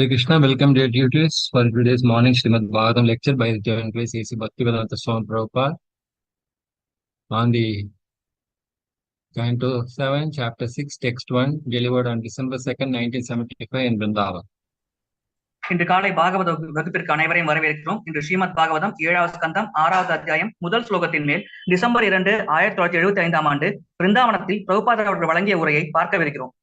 Hare Krishna, welcome dear devotees for today's morning Srimad Bhagavatam lecture by the Divine Grace A.C. Bhaktivedanta Swami Prabhupada on the Canto 7, Chapter 6, Text 1, delivered on December 2nd, 1975 in Vrindavan. இன்று காலை பாகவத வகுப்பிற்கு அனைவரையும் வரவேற்கிறோம். இன்று ஸ்ரீமத் பாகவதம் 7வது ஸ்கந்தம் 6வது அத்தியாயம் முதல் ஸ்லோகத்தின் மேல் டிசம்பர் 2, 1975 ஆண்டு பிருந்தாவனத்தில் பிரபுபாதர் அவர்கள் வழங்கிய உரையை பார்க்கவிருக்கிறோம்.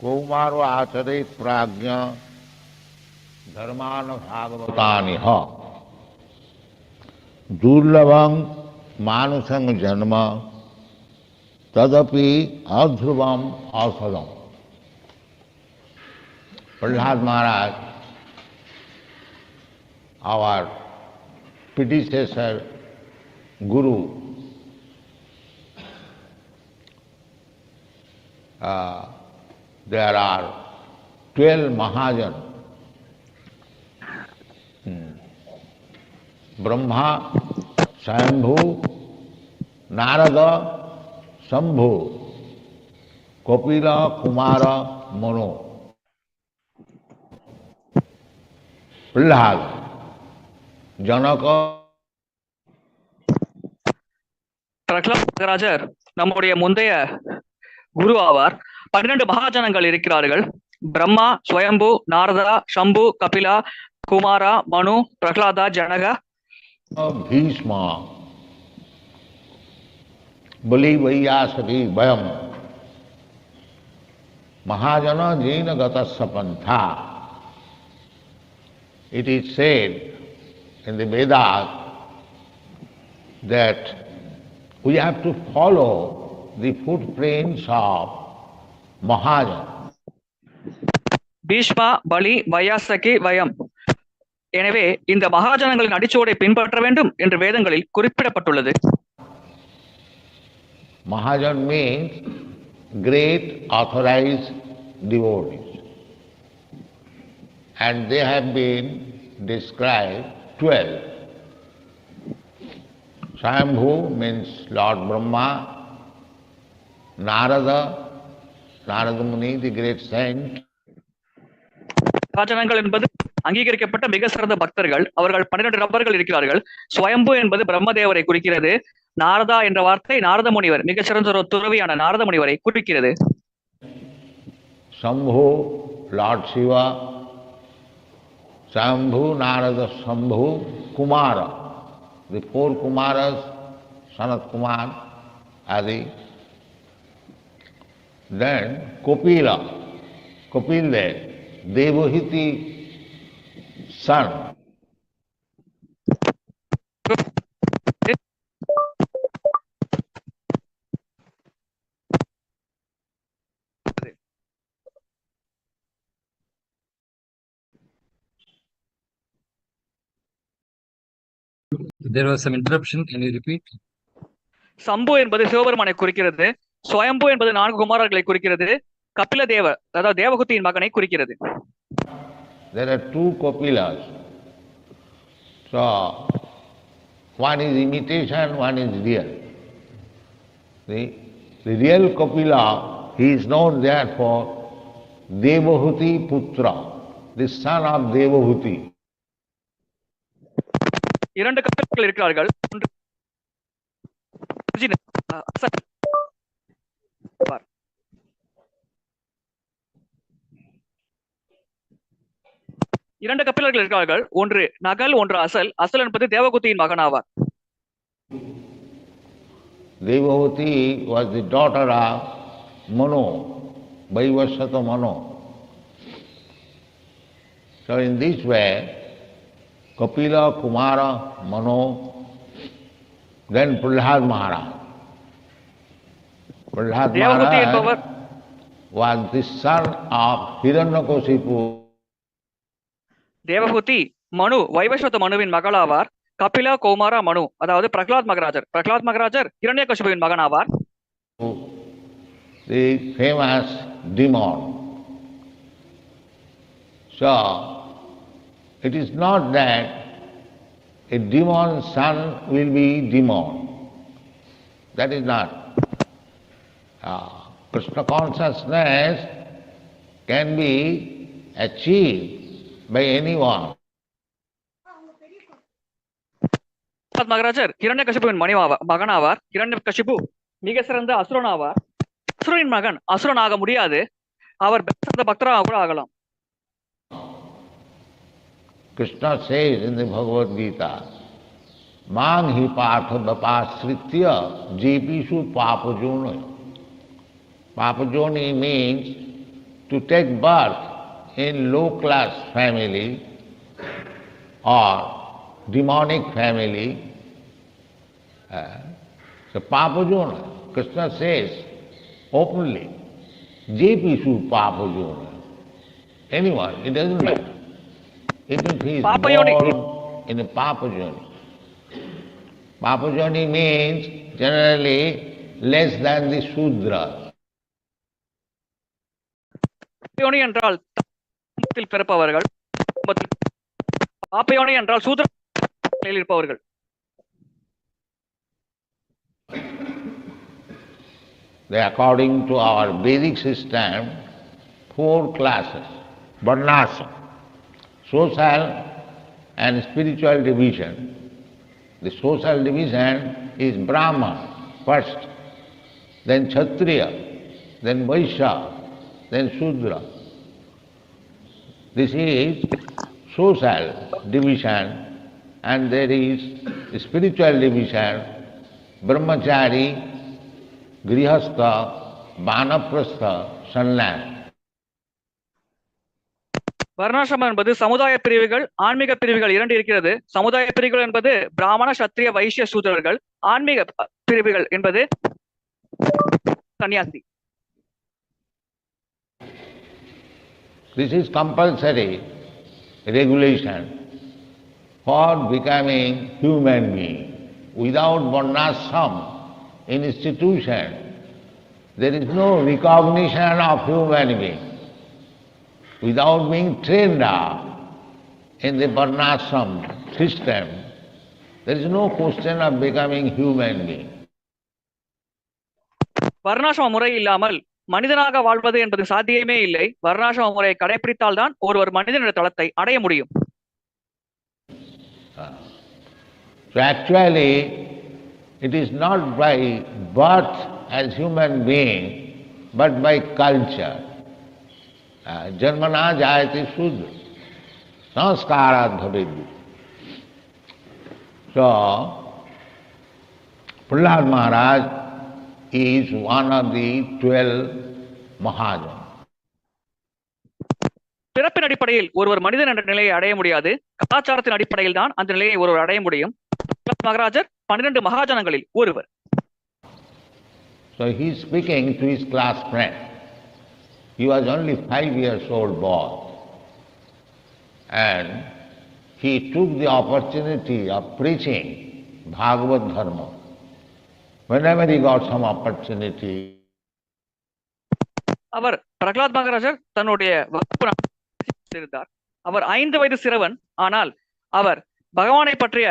कौमारो आचरित प्राज्ञ धर्मान भागवतानि ह दुर्लभं मानुषं जन्म तदपि अध्रुवम औषधम. Prahlad Maharaj, our predecessor guru, there are 12 Mahajan. Brahma, Swayambhu, Narada, Shambhu, Kapila, Kumara, Manu. Prahlad, Janaka. Pralhad மகாராஜர் நம்முடைய முந்தைய குரு ஆவார். 12 மகாஜனங்கள் இருக்கிறார்கள். பிரம்மா, ஸ்வயம்பு, நாரதா, சம்பு, கபிலா, குமாரா, மனு, பிரகலாதா, ஜனக, பீஷ்மா, बलि वैयासकी वयम महाजन जैन गतस्य पंथा. It is said in the Vedas that we have to follow the footprints of Mahajan. Bhishma, பலி, வயாசகி, வயம். எனவே இந்த மகாஜனங்களின் அடிச்சுவடை பின்பற்ற வேண்டும் என்று வேதங்களில் குறிப்பிடப்பட்டுள்ளது. Mahajan means great authorized devotees, and they have been described 12. Swayambhu means Lord Brahma, Narada Muni, the great saint. மகாஜனங்கள் என்பது அங்கீகரிக்கப்பட்ட மிக சிறந்த பக்தர்கள். அவர்கள் 12 நபர்கள் இருக்கிறார்கள். ஸ்வயம்பு என்பது பிரம்மதேவரை குறிக்கிறது. நாரதா என்ற வார்த்தை நாரத முனிவர், மிக சிறந்த ஒரு துறவியான நாரத முனிவரை குறிக்கிறது. Shambhu, Lord Shiva, Shambhu, Narada, Shambhu, Kumara, the 4 Kumaras, Sanat Kumar, Adi. Then Kapila, Kapildev, Devahiti son. There was some interruption. Can you repeat? சம்பு என்பது சிவபெருமானை குறிக்கிறது. ஸ்வயம்பு என்பது 4 குமாரர்களை குறிக்கிறது. கபில தேவர், அதாவது தேவகுத்தியின் மகனை குறிக்கிறது. There are 2 Kapilas. So, one is imitation, one is real. The real Kapila, he is known therefore Devahuti Putra, the son of Devahuti. 2 கபிலர்கள் இருக்கிறார்கள். இரண்டு கபிலர்கள் இருக்கிறார்கள். ஒன்று நகல், ஒன்று அசல். அசல் என்பது தேவகுத்தியின் மகனாவார். Devahuti was the daughter of Manu, Vaivasvata Manu. So in this way, Kapila, Kumara, Manu, then Prahlad Maharaj. Prahlad Maharaj was the son of Hiranyakashipu. தேவகுதி மனு, வைவஸ்வத மனுவின் மகளாவார். கபிலா, கௌமாரா, மனு, அதாவது Pralhad மகாராஜர். Pralhad மகாராஜர் இரண்யகசிபுவின் மகனாவார். the famous demon. So, it is not that a demon's son will be demon. That is not. Krishna consciousness can be achieved by anyone. மகாராஜர் கிரண்யகசிபுவின் மகனாவார். Hiranyakashipu மிக சிறந்த அசுரன் ஆவார். அசுரனின் மகன் அசுரனாக முடியாது, அவர் சிறந்த பக்தராக கூட ஆகலாம். Krishna says in the Bhagavad Gita, Mang hi partha vapasritya jepishu papajoni. Papajoni means to take birth in low-class family or demonic family. So papajoni, Krishna says openly, jepishu papajoni. Anyone, it doesn't matter. Even if he is born in a papajoni. Papajoni means generally less than the Shudra. பாப்பயோனி என்றால் பிறப்பவர்கள், பாப்பயோனி என்றால் சூத்ர இருப்பவர்கள். They, according to our Vedic system, 4 classes, varnasa, social and spiritual division. The social division is Brahman first, then Kshatriya, then Vaishya, then Shudra. This is social division, and there is spiritual division, Brahmachari, Grihastha, Vanaprastha, Sannyas. வர்ணாசிரமம் என்பது சமுதாய பிரிவுகள், ஆன்மீக பிரிவுகள் 2 இருக்கிறது. சமுதாய பிரிவுகள் என்பது பிராமண, சத்திரிய, வைஷ்ய, சூத்ரர்கள். ஆன்மீக பிரிவுகள் என்பது சன்னியாசி. This is compulsory regulation for becoming human being. Without varnashram institution, there is no recognition of human being. Without being trained up in the varnashram system, there is no question of becoming human being. வர்ணாசிரம முறை இல்லாமல் மனிதனாக வாழ்வது என்பது சாத்தியமே இல்லை. வர்ணாசிரம முறையை கடைபிடித்தால் தான் ஒருவர் மனிதனுடைய தளத்தை அடைய முடியும். So actually, it is not by birth as human being, but by culture. Janmana jayati Shudra, sanskarat bhaveddu. So, Prahlad Maharaj is one of the 12 Mahajans. பிறப்பின் அடிப்படையில் ஒருவர் மனிதன் என்ற நிலையை அடைய முடியாது. கலாச்சாரத்தின் அடிப்படையில் தான் அந்த நிலையை ஒருவர் அடைய முடியும். மகாராஜர் 12 மகாஜனங்களில் ஒருவர். So he is speaking to his class friend. He was only 5 years old boy, and he took the opportunity of preaching Bhagavad Dharma. Whenever he got some opportunity, அவர் பிரகலாத் மகாராஜர் தன்னுடைய வகுப்பு இருந்தார். அவர் 5 வயது சிறுவன். ஆனால் அவர் பகவானை பற்றிய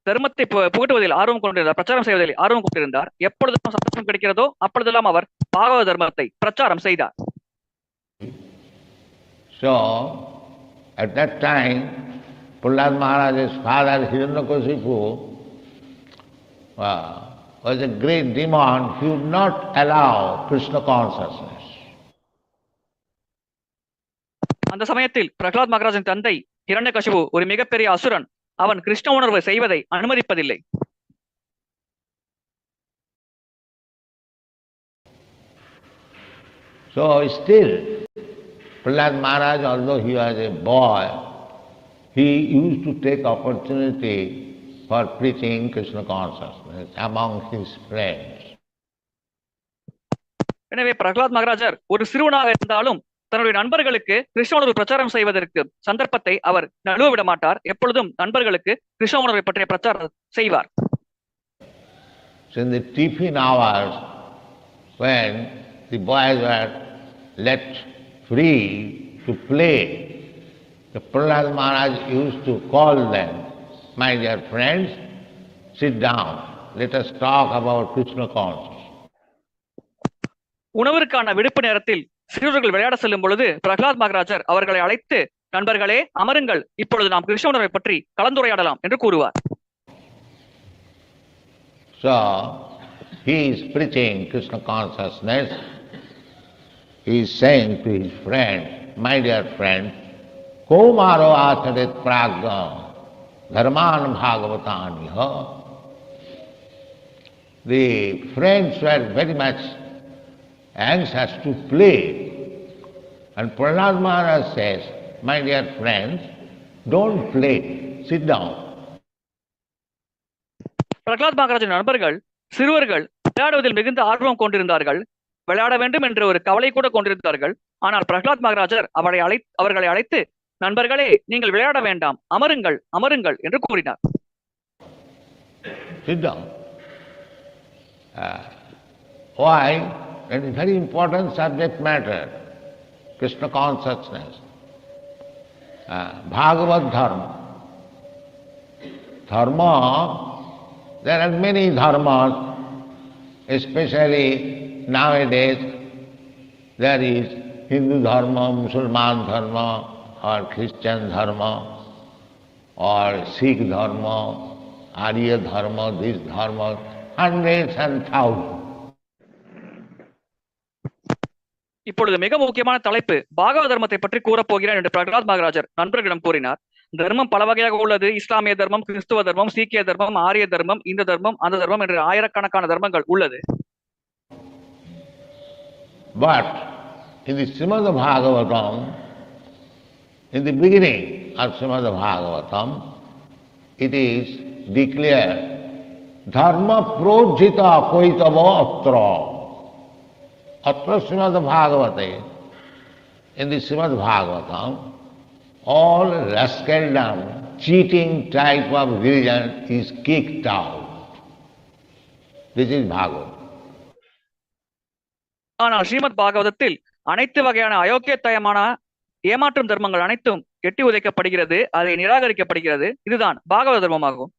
தர்மத்தை புகட்டுவதில் ஆர்வம் கொண்டிருந்தார், பிரச்சாரம் செய்வதில் ஆர்வம் கொண்டிருந்தார். எப்பொழுதெல்லாம் சந்தர்ப்பம் கிடைக்கிறதோ அப்பொழுதெல்லாம் அவர் பாகவத தர்மத்தை பிரச்சாரம் செய்தார். So, at that time, Prahlad Maharaj's father, Hiranyakasipu, was a great demon. He would not allow Krishna consciousness. அந்த சமயத்தில் பிரகலாத் மகாராஜின் தந்தை ஹிரண்யகசிபு ஒரு மிகப்பெரிய அசுரன். அவன் கிருஷ்ண உணர்வை செய்வதை அனுமதிப்பதில்லை. So still, Prahlad Maharaj, although he was a boy, he used to take opportunity for preaching Krishna consciousness among his friends. எனவே பிரகலாத் மகாராஜர் ஒரு சிறுவனாக இருந்தாலும் தன்னுடைய நண்பர்களுக்கு கிருஷ்ண உணர்வு பிரச்சாரம் செய்வதற்கு சந்தர்ப்பத்தை அவர் நழுவ விட மாட்டார். எப்பொழுதும் நண்பர்களுக்கு கிருஷ்ண உணர்வை பற்றிய பிரச்சாரம் செய்வார். So in the tiffin hours, when the boys were let free to play. The Prahlad Maharaj used to call them, my dear friends, sit down, let us talk about Krishna consciousness. உணவிற்கான விடுப்பு நேரத்தில் சிறுவர்கள் விளையாட செல்லும் பொழுது பிரகலாத் மகாராஜர் அவர்களை அழைத்து, நண்பர்களே அமருங்கள், இப்பொழுது நாம் கிருஷ்ண உணர்வை பற்றி கலந்துரையாடலாம் என்று கூறுவார். So he is preaching Krishna consciousness. He is saying to his friend, my dear friend, Komaro acharit pragya dharman bhagavataniha. The friends were very much anxious to play. And Prahlad Maharaj says, my dear friends, don't play, sit down. Pralhad மகாராஜின் நண்பர்கள் சிறுவர்கள் விளையாடுவதில் மிகுந்த ஆர்வம் கொண்டிருந்தார்கள், விளையாட வேண்டும் என்ற ஒரு கவலை கூட கொண்டிருந்தார்கள். ஆனால் பிரகலாத் மகாராஜர் அவர்களை அழைத்து, நண்பர்களே நீங்கள் விளையாட வேண்டாம், அமருங்கள் அமருங்கள் என்று கூறினார். Sit down. Why? It is very important subject matter, Krishna consciousness. Bhagavad Dharma. Dharma, there are many dharmas, especially nowadays there is Hindu Dharma, Muslim Dharma, or Christian Dharma, or Sikh Dharma, Arya Dharma, these dharmas, hundreds and thousands. இப்பொழுது மிக முக்கியமான தலைப்பு பாகவத தர்மத்தை பற்றி கூறப்போகிறேன் என்று பிரகலாத் மகாராஜர் நண்பர்களிடம் கூறினார். தர்மம் பல வகையாக உள்ளது. இஸ்லாமிய தர்மம், கிறிஸ்துவ தர்மம், சீக்கிய தர்மம், ஆரிய தர்மம், இந்த தர்மம், அந்த தர்மம் என்று ஆயிரக்கணக்கான தர்மங்கள் உள்ளது. But in the Srimad Bhagavatam, in the beginning of Srimad Bhagavatam, it is declared, Dharma projita koitava atra. Atra Srimad Bhagavate, in the Srimad Bhagavatam, all rascaldom, cheating type of religion is kicked out. This is Bhagavad. ஆனால் ஸ்ரீமத் பாகவதத்தில் அனைத்து வகையான அயோக்கியத்தயமான ஏமாற்றும் தர்மங்கள் அனைத்தும் எட்டி உதைக்கப்படுகிறது, அதை நிராகரிக்கப்படுகிறது. இதுதான் பாகவத தர்மமாகும்.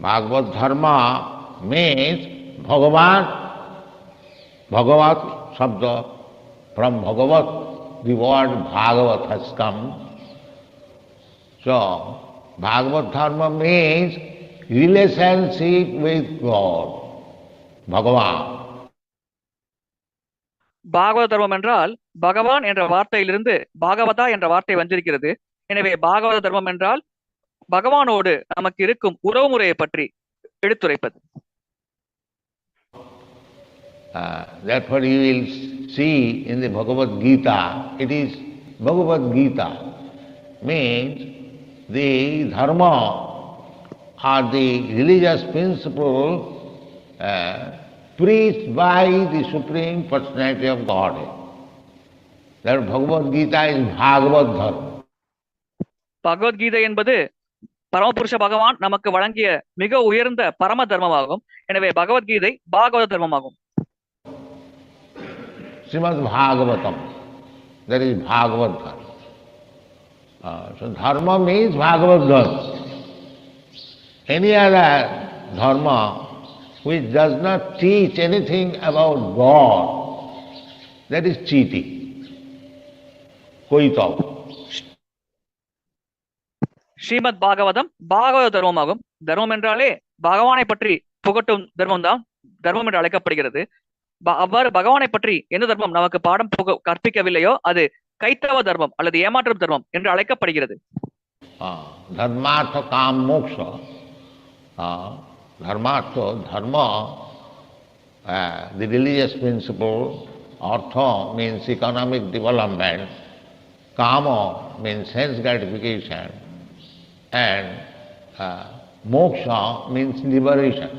Bhagavad Dharma means Bhagavan, Bhagavat Sabda, from Bhagavat the word Bhagavat has come. So, Bhagavad Dharma means relationship with God, Bhagavan. பாகவத தர்மம் என்றால் பகவான் என்ற வார்த்தையிலிருந்து பாகவதா என்ற வார்த்தை வந்திருக்கிறது. எனவே பாகவத தர்மம் என்றால் பகவானோடு நமக்கு இருக்கும் உறவுமுறையை பற்றி எடுத்துரைப்பது. Therefore you will see in the Bhagavad Gita, it is Bhagavad Gita means the dharma or the religious principle preached by the Supreme Personality of Godhead. That Bhagavad Gita is Bhagavad Dharma. Bhagavad Gita என்பது பரமபுருஷ பகவான் நமக்கு வழங்கிய மிக உயர்ந்த பரம தர்மமாகும். எனவே பகவத்கீதை பாகவத தர்மமாகும். Srimad Bhagavatam, that is Bhagavad Dharma. So dharma means Bhagavad Dharma. Any other dharma which does not teach anything about God, that is cheating. Koitav. Srimad Bhagavatam பாகவத தர்மமாகும். தர்மம் என்றாலே பகவானை பற்றி புகட்டும் தர்மம் தான் தர்மம் என்று அழைக்கப்படுகிறது. அவ்வாறு பகவானை பற்றி எந்த தர்மம் நமக்கு பாடம் கற்பிக்கவில்லையோ அது கைத்தவ தர்மம் அல்லது ஏமாற்றும் தர்மம் என்று அழைக்கப்படுகிறது. Dharmartha kam moksha. Dharmartha, dharma, the religious principle. Artha means economic development. Kama means sense gratification. And moksha means liberation.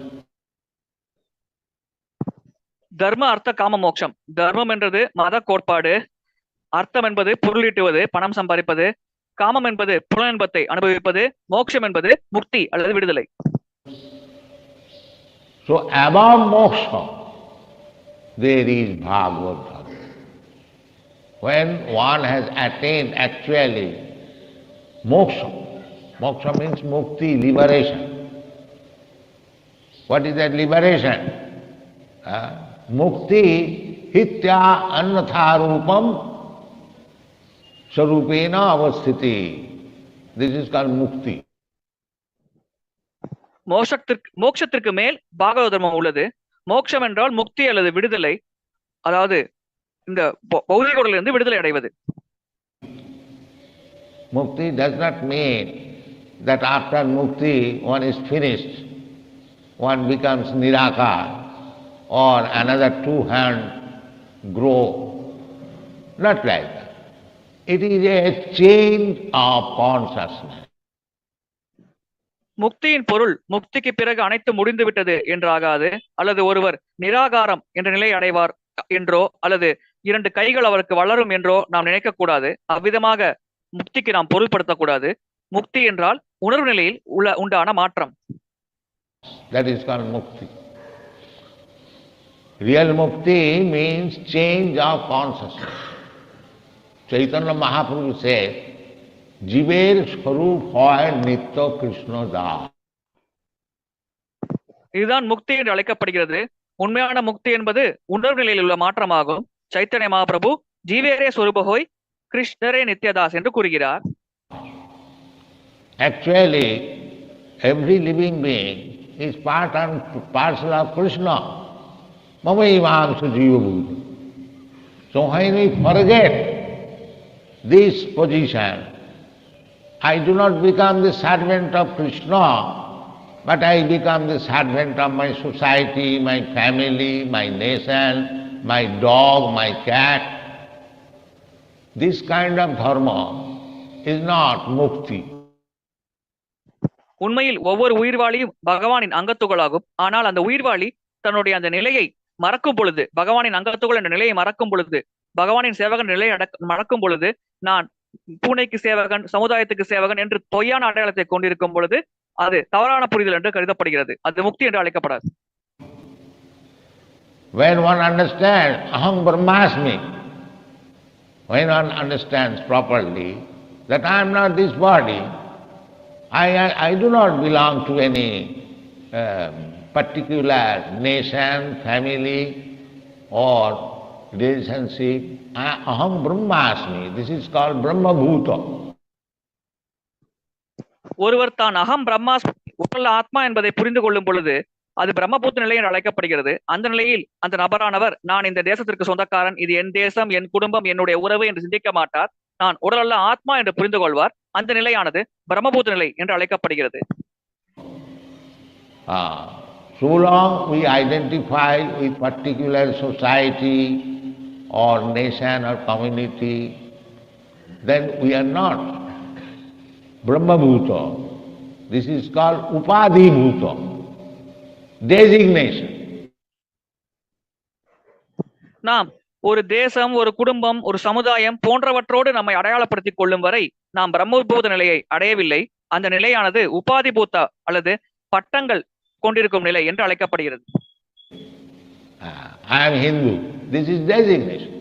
தர்ம அர்த்த காம மோட்சம். தர்மம் என்றது மத கோட்பாடு, அர்த்தம் என்பது பொருளீட்டுவது, பணம் சம்பாதிப்பது, காமம் என்பது புலனின்பத்தை அனுபவிப்பது, மோட்சம் என்பது முக்தி அல்லது விடுதலை. So above moksha, there is Bhagavad Dharma. When one has attained actually moksha, moksha means mukti, liberation. What is that liberation? Mukti hitya annatha rupam sarupena avasthiti. This is called mukti. மோட்சத்திற்கு மேல் பாகவத தர்மம் உள்ளது. மோட்சம் என்றால் முக்தி அல்லது விடுதலை, அதாவது இந்த பௌதிக உடலிலிருந்து விடுதலை அடைவது. Mukti does not mean that after mukti one is finished, one becomes nirakar or another two hand grow. Not like that. It is a change of consciousness. முக்தியின் பொருள் முக்திக்கு பிறகு அனைத்து முடிந்து விட்டது என்றாகாது, அல்லது ஒருவர் நிராகாரம் என்ற நிலை அடைவார் என்றோ அல்லது இரண்டு கைகள் அவருக்கு வளரும் என்றோ நாம் நினைக்க கூடாது. அவ்விதமாக முக்திக்கு நாம் பொருள்படுத்தக்கூடாது. முக்தி என்றால் உணர்வு நிலையில் உண்டான மாற்றம். That is called mukti. Real mukti means change of consciousness. Chaitanya Mahaprabhu said, জীবের স্বরূপ হয় নিত্য কৃষ্ণ দাস. இதுதான் முக்தி என்று அழைக்கப்படுகிறது. உண்மையான முக்தி என்பது உணர்வு நிலையில் உள்ள மாற்றமாகும். சைத்தன்ய மகாபிரபு ஜீவேரே ஸ்வரூபஹோய் கிருஷ்ணரே நித்யதாஸ் என்று கூறுகிறார். Actually, every living being is part and parcel of Krishna. Mamaimamsa jiva bhuta. So when we forget this position, I do not become the servant of Krishna, but I become the servant of my society, my family, my nation, my dog, my cat. This kind of dharma is not mukti. உண்மையில் ஒவ்வொரு உயிர்வாளியும் பகவானின் அங்கத்துகளாகும். ஆனால் அந்த உயிர்வாளி தன்னுடைய அந்த நிலையை மறக்கும் பொழுது, பகவானின் அங்கத்துகள் என்ற நிலையை மறக்கும் பொழுது, பகவானின் சேவகன் நிலையை மறக்கும் பொழுது, நான் பூனைக்கு சேவகன், சமுதாயத்துக்கு சேவகன் என்று பொய்யான அடையாளத்தை கொண்டிருக்கும் பொழுது அது தவறான புரிதல் என்று கருதப்படுகிறது. அது முக்தி என்று அழைக்கப்படாது. When one understands aham brahmasmi, when one understands properly that I am not this body, I do not belong to any particular nation, family or relationship. Aham brahmasmi. This is called brahma bhuta. ஒருவர் தான் அகம் பிரம்மாஸ்மி, உடல் ஆத்மா என்பதை புரிந்து கொள்ளும் பொழுது அது பிரம்மபூத்த நிலை என்று அழைக்கப்படுகிறது. அந்த நிலையில் அந்த நபரானவர் நான் இந்த தேசத்திற்கு சொந்தக்காரன், இது என் தேசம், என் குடும்பம், என்னுடைய உறவு என்று சிந்திக்க மாட்டார். நான் உடலல்ல ஆத்மா என்று புரிந்து கொள்வார். அந்த நிலையானது பிரம்மபூத்த நிலை என்று அழைக்கப்படுகிறது. So long we identify with particular society or nation or community, then we are not Brahma Bhuta. This is called Upadhi Bhuta, designation. நாம் ஒரு தேசம், ஒரு குடும்பம், ஒரு சமுதாயம் போன்றவற்றோடு நம்மை அடையாளப்படுத்திக் கொள்ளும் வரை நாம் பிரம்மபூத நிலையை அடையவில்லை. அந்த நிலையானது உபாதி பூத்தா அல்லது பட்டங்கள் கொண்டிருக்கும் நிலை என்று அழைக்கப்படுகிறது. I am Hindu. This is designation.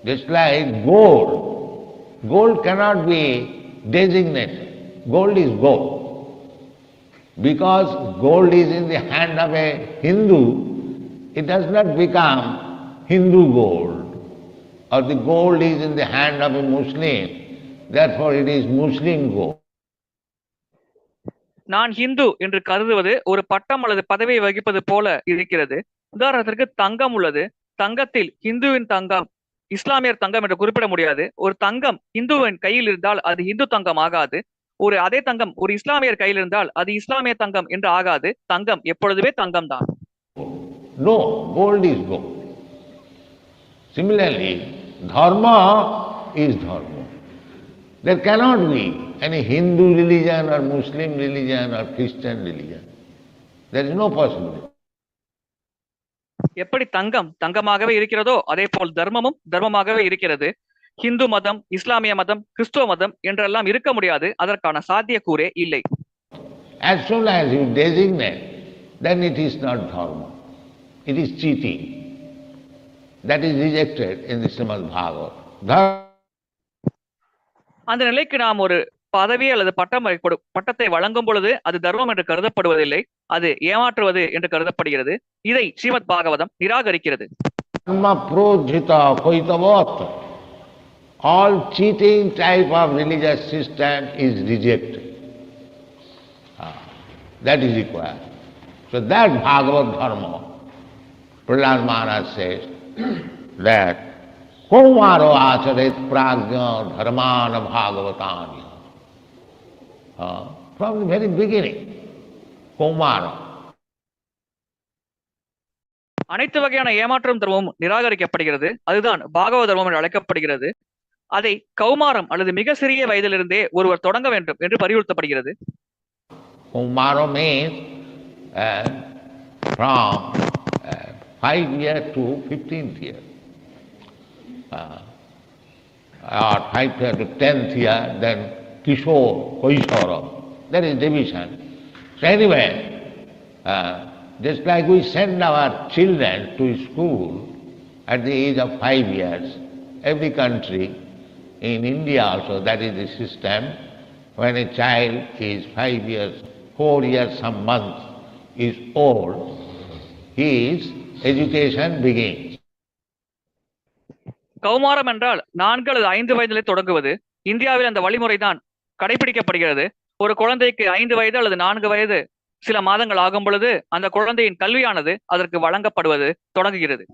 Just like gold. Gold cannot be designated. Gold is gold. Because gold is in the hand of a Hindu, it does not become Hindu gold. Or the gold is in the hand of a Muslim, therefore it is Muslim gold. நான் ஹிந்து என்று கருதுவது ஒரு பட்டம் அல்லது பதவியை வகிப்பது போல இருக்கிறது. உதாரணத்திற்கு தங்கம் உள்ளது. தங்கத்தில் ஹிந்துவின் தங்கம், இஸ்லாமியர் தங்கம் என்று குறிப்பிட முடியாது. ஒரு தங்கம் இந்துவின் கையில் இருந்தால் அது இந்து தங்கம் ஆகாது. அதே தங்கம் ஒரு இஸ்லாமியர் கையில் இருந்தால் அது இஸ்லாமிய தங்கம் என்று ஆகாது. தங்கம் எப்பொழுதுமே தங்கம் தான். No, gold is gold. Similarly, dharma is dharma. There cannot be any Hindu religion or Muslim religion or Christian religion. There is no possibility. எப்படி தங்கம் தங்கமாகவே இருக்கிறதோ அதே போல் தர்மமும் தர்மமாகவே இருக்கிறது. ஹிந்து மதம், இஸ்லாமிய மதம், கிறிஸ்துவ மதம் என்றெல்லாம் இருக்க முடியாது. அதற்கான சாத்தியக்கூறே இல்லை. As soon as you designate, then it is not dharma. It is cheating. That is rejected in the Srimad Bhagavad. அந்த நிலைக்கு நாம் ஒரு பதவி அல்லது பட்டத்தை வழங்கும் பொழுது அது தர்மம் என்று கருதப்படுவதில்லை, அது ஏமாற்றுவது என்று கருதப்படுகிறது. இதை ஸ்ரீமத் பாகவதம் நிராகரிக்கிறது. All cheating type of religious system is rejected. That is required. So that Bhagavad Dharma, Prahlad Maharaj says that Kaumaro acharet prajna dharmana bhagavatanya. From the very beginning, Kaumara. அனைத்து வகையான ஏமாற்றம் தர்மமும் நிராகரிக்கப்படுகிறது. அதுதான் பாகவத தர்மம் என்று அழைக்கப்படுகிறது. அதை கௌமாரம் அல்லது மிக சிறிய வயதிலிருந்தே ஒருவர் தொடங்க வேண்டும் என்று வலியுறுத்தப்படுகிறது. Kaumara means from 5 years to 15th year. Or 5th year to 10th year, then Kishore, Kaishara. That is division. So anyway, just like we send our children to school at the age of 5 years, every country, in India also, that is the system. When a child is 5 years, 4 years, some months is old, his education begins. கௌமாரம் என்றால் 4 அல்லது 5 வயதிலே தொடங்குவது. இந்தியாவில் அந்த வழிமுறைதான் கடைபிடிக்கப்படுகிறது. ஒரு குழந்தைக்கு 5 வயது அல்லது 4 வயது சில மாதங்கள் ஆகும் பொழுது அந்த குழந்தையின் கல்வியானது அதற்கு வழங்கப்படுவது தொடங்குகிறது.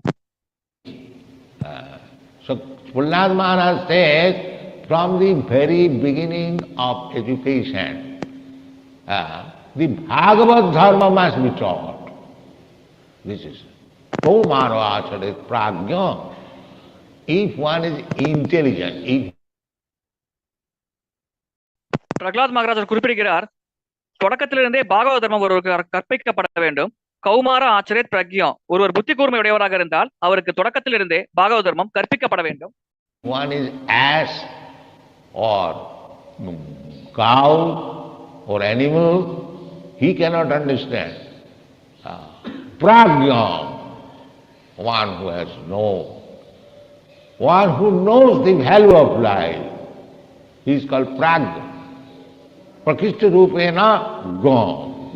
So Prahlad Maharaj says, from the very beginning of education, the Bhagavad Dharma must be taught. This is Kaumaro acharet prajna. If one is intelligent, Pralhad மகாராஜர் குறிப்பிடுகிறார், தொடக்கத்திலிருந்தே பாகவத தர்மம் ஒருவருக்கு கற்பிக்கப்பட வேண்டும். கௌமார ஆச்சரியத் பிரக்ஞா, ஒருவர் புத்தி கூர்மை உடையவராக இருந்தால் அவருக்கு தொடக்கத்திலிருந்தே பாகவத தர்மம் கற்பிக்கப்பட வேண்டும். One is ass or cow or animal, he cannot understand. Prajna, one who has known. One who knows the value of life, he is called prajna. Prakishta rupena gam.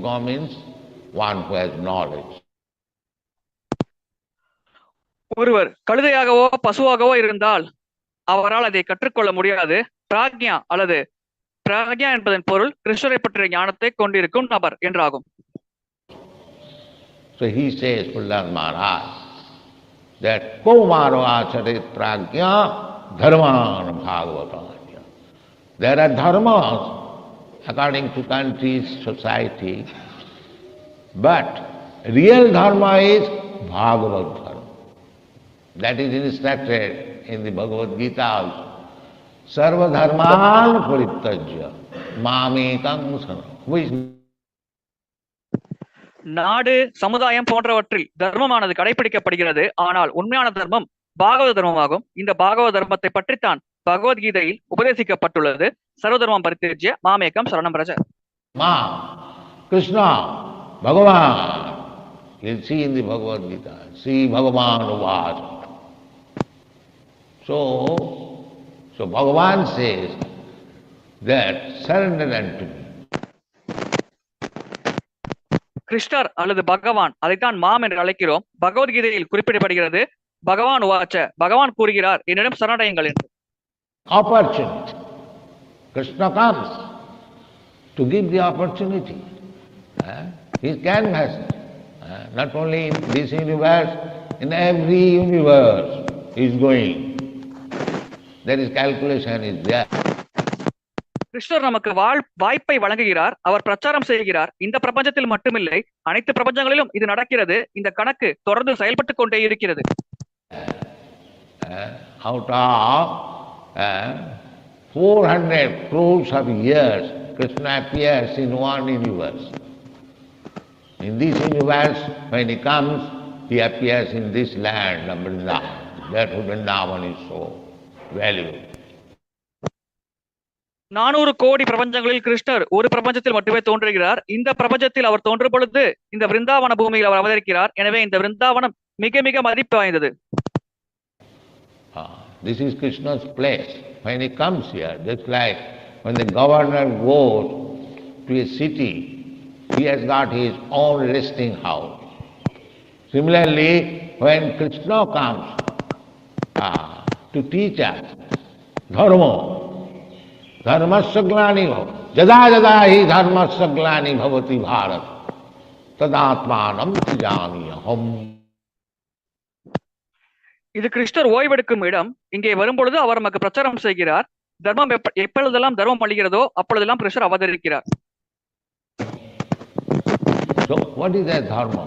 Gam means one who has knowledge. ஒருவர் கழுதையாகவோ பசுவாகவோ இருந்தால் அவரால் அதை கற்றுக்கொள்ள முடியாது. பிராக்ஞா அல்லது பிராக்ஞா என்பதன் பொருள் கிருஷ்ணரை பற்றிய ஞானத்தை கொண்டிருக்கும் நபர் என்றாகும். So he says, Prahlad Maharaj, that Kaumaro acharet prajna dharmana bhagavatanya. There are dharmas according to countries, society, but real dharma is Bhagavad dharma. That is instructed in the Bhagavad Gita also. Sarva dharman parityajya mamekam sanam. நாடு, சமுதாயம் போன்றவற்றில் தர்மமானது கடைபிடிக்கப்படுகிறது. ஆனால் உண்மையான தர்மம் பாகவத தர்மமாகும். இந்த பாகவத தர்மத்தை பற்றித்தான் பகவத்கீதையில் உபதேசிக்கப்பட்டுள்ளது. சர்வ தர்மம் பரித்யஜ்ய மாமேகம் சரணம் பிரஜ. Ma, Krishna, Bhagavan. You'll see in the Bhagavad Gita. See Bhagavan Uvasa. So Bhagavan says that surrender unto me. கிருஷ்ணர் அல்லது பகவான், அதைத்தான் மாம் என்று அழைக்கிறோம். பகவத்கீதையில் குறிப்பிடப்படுகிறது, பகவான் உவாச்ச, பகவான் கூறுகிறார், என்னிடம் சரணடையுங்கள் என்று. Opportunity. Krishna comes to give the opportunity. He is canvassing. Not only in this universe, in every universe he is going. There is calculation is there. கிருஷ்ணர் நமக்கு வாய்ப்பை வழங்குகிறார். அவர் பிரச்சாரம் செய்கிறார். இந்த பிரபஞ்சத்தில் மட்டுமில்லை, அனைத்து பிரபஞ்சங்களிலும் இது நடக்கிறது. இந்த கணக்கு தொடர்ந்து செயல்பட்டுக் கொண்டே இருக்கிறது. Out of 400 crores of years, Krishna appears in one universe. In this universe, when he comes, he appears in this land of Vrindavan. That Vrindavan is so valuable. 400 கோடி பிரபஞ்சங்களில் கிருஷ்ணர் ஒரு பிரபஞ்சத்தில் மட்டுமே தோன்றுகிறார். இந்த பிரபஞ்சத்தில் அவர் தோன்றும் பொழுது இந்த விருந்தாவன பூமியில் அவர் அவதரிக்கிறார். எனவே இந்த விருந்தாவனம் மிக மிக மதிப்பு வாய்ந்தது. This is Krishna's place. When he comes here, just like when the governor goes to a city, he has got his own resting house. Similarly, when Krishna comes to teach us dharma, dharmasya glaniho, jada jada hi dharmasya glani bhavati bharat, tadatmanam tijaniyaham. இது கிருஷ்ணர் ஓய்வெடுக்கும் இடம். இங்கே வரும்பொழுது அவர் நமக்கு பிரச்சாரம் செய்கிறார். தர்மம் எப்பொழுதெல்லாம் தர்மம் அளிக்கிறதோ அப்பொழுதெல்லாம் கிருஷ்ணர் அவதரிக்கிறார். So what is that dharma?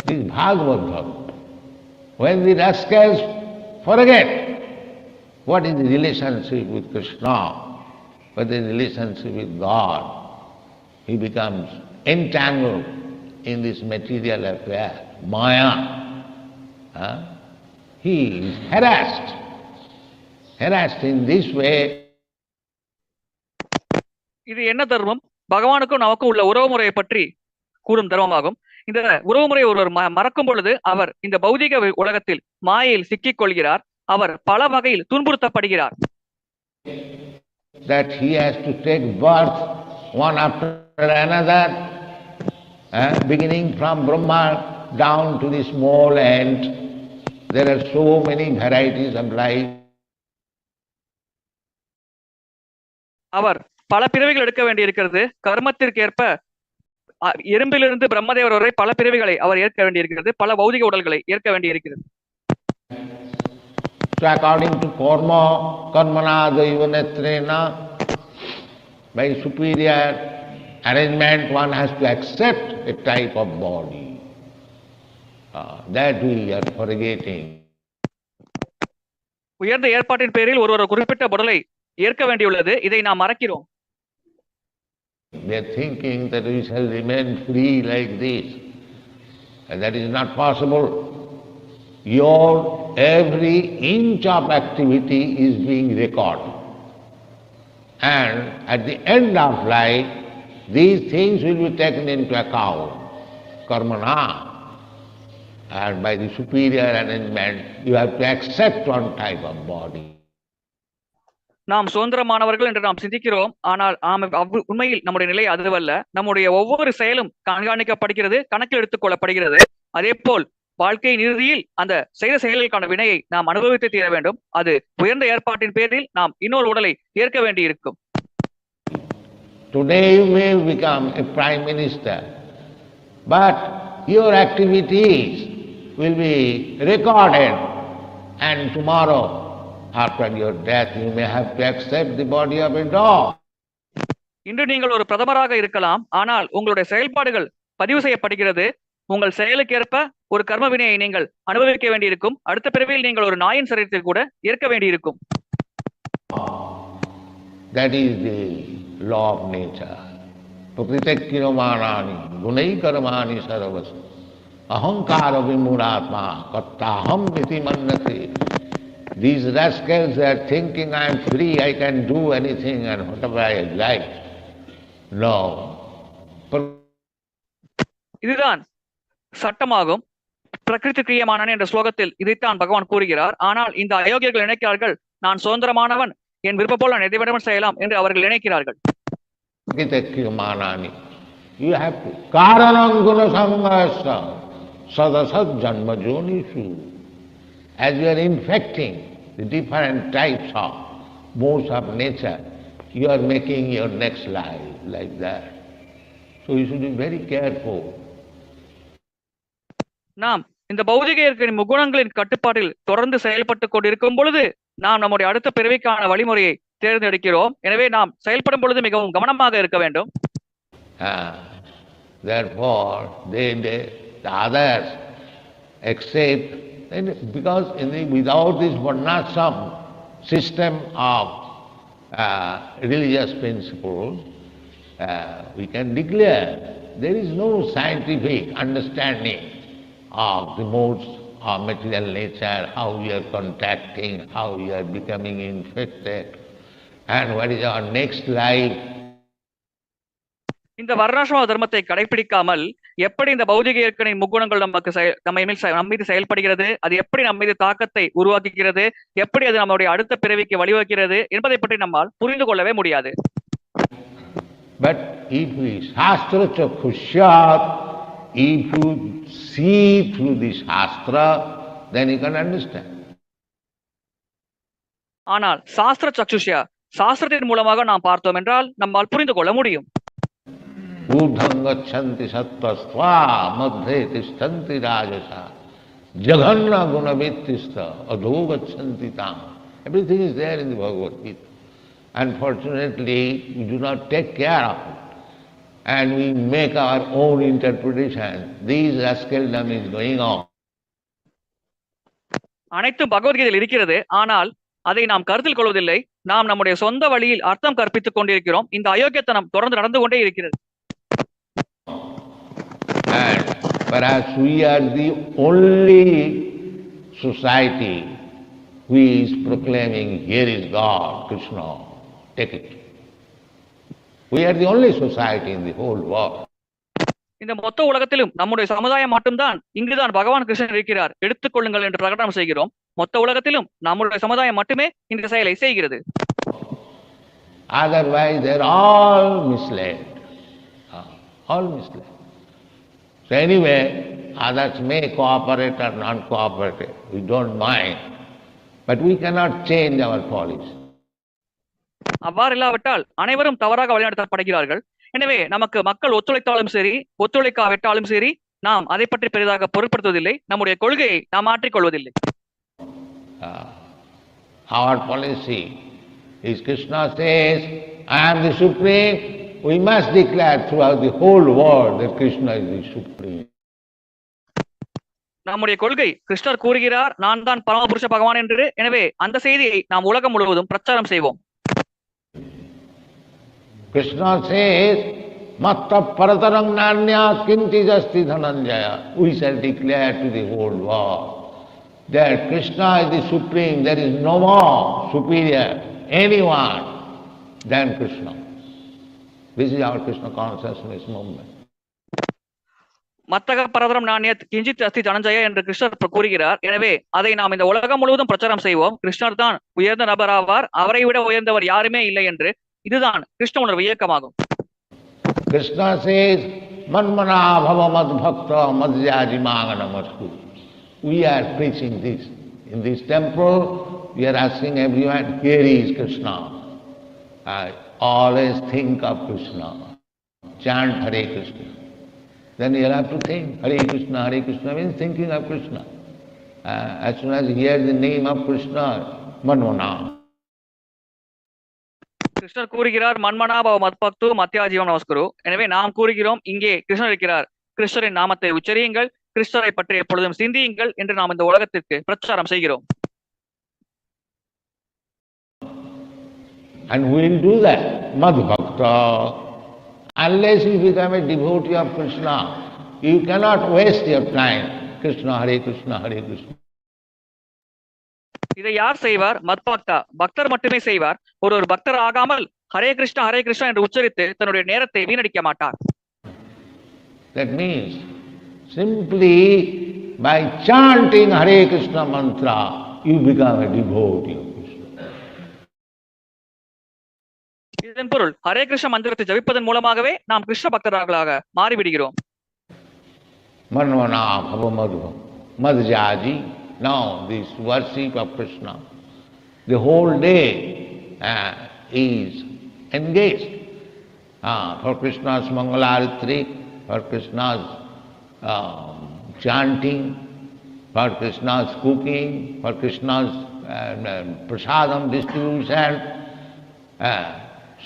This is Bhagavad dharma. When the rascals forget what is the relationship with Krishna, what is the relationship with God, he becomes entangled in this material affair, Maya. He is harassed in this way. இது என்ன தர்மம்? பகவானுக்கும் நமக்கும் உள்ள உறவு முறையை பற்றி கூறும் தர்மமாகும். இந்த உறவு முறை ஒருவர் மறக்கும் பொழுது அவர் இந்த பௌதிக உலகத்தில் மாயையில் சிக்கிக் கொள்கிறார். அவர் பல வகையில் துன்புறுத்தப்படுகிறார். That he has to take birth one after another, beginning from Brahma down to the small ant. There are so many varieties of life. அவர் பல பிறவிகள் எடுக்க வேண்டியிருக்கிறது. கர்மத்திற்கேற்ப எறும்பிலிருந்து பிரம்மதேவர் வரை பல பிறவிகளை அவர் ஏற்க வேண்டியிருக்கிறது. பல பௌதிக உடல்களை ஏற்க வேண்டியிருக்கிறது. So according to karma, karmana daivanetrena, by superior arrangement one has to accept a type of body. That we are forgetting. உயர்ந்த ஏற்பாட்டின் பேரில் ஒரு குறிப்பிட்ட உடலை ஏற்க வேண்டியுள்ளது. இதை நாம் மறக்கிறோம். They are thinking that we shall remain free like this. And that is not possible. Your every inch of activity is being recorded. And at the end of life, these things will be taken into account. Karmana. And by the superior arrangement, you have to accept one type of body. நாம் சுதந்திரமானவர்கள் என்று நாம் சிந்திக்கிறோம். ஆனால் உண்மையில் நம்முடைய நிலை அதுவல்ல. நம்முடைய ஒவ்வொரு செயலும் கண்காணிக்கப்படுகிறது, கணக்கில் எடுத்துக் கொள்ளப்படுகிறது. அதே போல் வாழ்க்கையின் இறுதியில் அந்த செய்த செயல்களுக்கான வினையை நாம் அனுபவித்து தீர வேண்டும். அது உயர்ந்த ஏற்பாட்டின் பேரில் நாம் இன்னொரு உடலை ஏற்க வேண்டி இருக்கும். Today you may become a prime minister, but your activities will be recorded, and tomorrow after your death you may have to accept the body of a dog. இன்று நீங்கள் ஒரு பிரதமராக இருக்கலாம், ஆனால் உங்களுடைய செயல்பாடுகள் பதிவு செய்யப்படுகிறது. உங்கள் செயலுக்கேற்ப ஒரு கர்ம வினையை நீங்கள் அனுபவிக்க வேண்டியிருக்கும். அடுத்த பிறவியில் நீங்கள் ஒரு நாயின் சரீரத்தை கூட ஏற்க வேண்டியிருக்கும். That is the law of nature. Prakritekkiromanani gunai karmani saravas ahankara vimuratma kattaham iti mannate. These rascals are thinking I am free, I can do anything and whatever I like. No. இதுதான் சட்டமாகும். பிரகிருதி கிரியமானன் என்ற ஸ்லோகத்தில் இதைத்தான் பகவான் கூறுகிறார். ஆனால் இந்த அயோக்கியர்கள் நினைக்கிறார்கள், நான் சுதந்திரமானவன், என் விருப்ப போல நான் எதை வேண்டுமென்றும் செய்யலாம் என்று அவர்கள் நினைக்கிறார்கள். You have to karanam guna samgasa sadasad janma jonishu. As you are infecting the different types of modes of nature, you are making your next life like that. So you should be very careful. நாம் இந்த பௌதிக இயற்கையின் முகுணங்களின் கட்டுப்பாட்டில் தொடர்ந்து செயல்பட்டு கொண்டிருக்கும் பொழுது நாம் நம்முடைய அடுத்த பிறவிக்கான வழிமுறையை தேர்ந்தெடுக்கிறோம். எனவே நாம் செயல்படும் பொழுது மிகவும் கவனமாக இருக்க வேண்டும். Therefore, the others accept, because without this varnashram system of religious principles, we can declare there is no scientific understanding of the modes of material nature, how we are contacting, how we are becoming infected. and what is our next life. இந்த வர்ணாசிரம தர்மத்தை கடைபிடிக்காமல் எப்படி இந்த பௌதிக இயற்கையின் முக்குணங்கள் நம்ம மீது செயல்படுகிறது, அது எப்படி நம்ம மீது தாக்கத்தை உருவாக்குகிறது, எப்படி அது நம்முடைய அடுத்த பிறவிக்கு வழிவகுக்கிறது என்பதை பற்றி நம்மால் புரிந்து கொள்ளவே முடியாது. But if we shastra chakshusyat, if you see through the shastra, then you can understand. ஆனால் சாஸ்திர சக்ஷுஷ்யா, சாஸ்திரத்தின் மூலமாக நாம் பார்த்தோம் என்றால் நம்மால் புரிந்து கொள்ள முடியும். ऊर्ध्वं गच्छन्ति सत्त्वस्त्वा मध्ये तिष्ठन्ति राजसा जघन्य गुणवृत्तिस्थ अधो गच्छन्ति ताम. Everything is there in the Bhagavad Gita. Unfortunately, we do not take care of it and we make our own interpretation. This rascaldom is going on. அனைத்தும் பகவத்கீதையில் இருக்கிறது, ஆனால் அதை நாம் கருத்தில் கொள்வதில்லை. நாம் நம்முடைய சொந்த வழியில் அர்த்தம் கற்பித்துக் கொண்டிருக்கிறோம். இந்த அயோக்கியத்தனம் தொடர்ந்து நடந்து கொண்டே இருக்கிறது. And perhaps we are the only society who is proclaiming, here is God, Krishna, take it. We are the only society in the whole world. இந்த மொத்த உலகத்திலும் நம்முடைய சமுதாயம் மட்டும்தான் இங்குதான் பகவான் கிருஷ்ணன் இருக்கிறார், எடுத்துக்கொள்ளுங்கள் என்று பிரகடனம் செய்கிறோம். மொத்த உலகத்திலும் நம்முடைய சமுதாயம் மட்டுமே இந்த செயலை செய்கிறது. Otherwise they are all misled. All misled. So anyway, others may cooperate or not cooperate, we don't mind, but we cannot change our policy. அவ்வாறு இல்லாவிட்டால் அனைவரும் தவறாக வழிநடத்தப்படுகிறார்கள். எனவே நமக்கு மக்கள் ஒத்துழைத்தாலும் சரி, ஒத்துழைக்காவிட்டாலும் சரி, நாம் அதை பற்றி பெரிதாக பொருட்படுத்துவதில்லை. நம்முடைய கொள்கையை நாம் மாற்றிக்கொள்வதில்லை. Our policy is, Krishna says, I am the Supreme. We must declare throughout the whole world that Krishna is the Supreme. நம்முடைய கொள்கை, கிருஷ்ணர் கூறுகிறார் நான் தான் பரமபுருஷ பகவான் என்று. எனவே அந்த செய்தியை நாம் உலகம் முழுவதும் பிரச்சாரம் செய்வோம். Krishna says, Matta paratarang nanya kinchijasti dhananjaya. We shall declare to the whole world that Krishna is the Supreme. There is no more superior anyone than Krishna. This is our Krishna consciousness movement. மத்தக பரதரம் நாணயத் கிஞ்சித் அஸ்தி தனஞ்சய என்று கிருஷ்ணர் கூறுகிறார். எனவே அதை நாம் இந்த உலகம் முழுவதும் பிரச்சாரம் செய்வோம். கிருஷ்ணர் தான் உயர்ந்த நபர் ஆவார், அவரை விட உயர்ந்தவர் யாருமே இல்லை என்று. இதுதான் கிருஷ்ண உணர்வு இயக்கமாகும். Krishna says, Manmana bhava mad bhakta madhyaji maganamastu. We are preaching this. In this temple, we are asking everyone, here is Krishna. Always think of Krishna. Chant Hare Krishna. Then you'll have to think, Hare Krishna means thinking of Krishna. As soon as you hear the name of Krishna, Manmana. கிருஷ்ணர் கூறுகிறார் மன்மனாபவ மத்பக்து மத்தியாஜீவம் நமஸ்குரு. எனவே நாம் கூறுகிறோம் இங்கே கிருஷ்ணர் இருக்கிறார், கிருஷ்ணரின் நாமத்தை உச்சரியுங்கள், கிருஷ்ணரை பற்றி எப்பொழுதும் சிந்தியுங்கள் என்று நாம் இந்த உலகத்திற்கு பிரச்சாரம் செய்கிறோம். And we will do that, Madhbhakta. Unless you become a devotee of Krishna, you cannot waste your time. Krishna, Hare Krishna, Hare Krishna. இதை யார் செய்வார்? மத்பக்தா, பக்தர் மட்டுமே செய்வார். ஒரு பக்தர் ஆகாமல் ஹரே கிருஷ்ணா என்று உச்சரித்து தன்னுடைய நேரத்தை வீணடிக்க மாட்டார். That means simply by chanting Hare Krishna mantra, you become a devotee of Krishna. இதன் பொருள் ஹரே கிருஷ்ண மந்திரத்தை ஜபிப்பதன் மூலமாகவே நாம் Krishna பக்தர்களாக மாறிவிடுகிறோம். Manvana bhava madhva madhyaji. Now this worship of Krishna, the whole day is engaged for Krishna's Mangalaritri, for Krishna's chanting, for Krishna's cooking, for Krishna's prasadam distribution,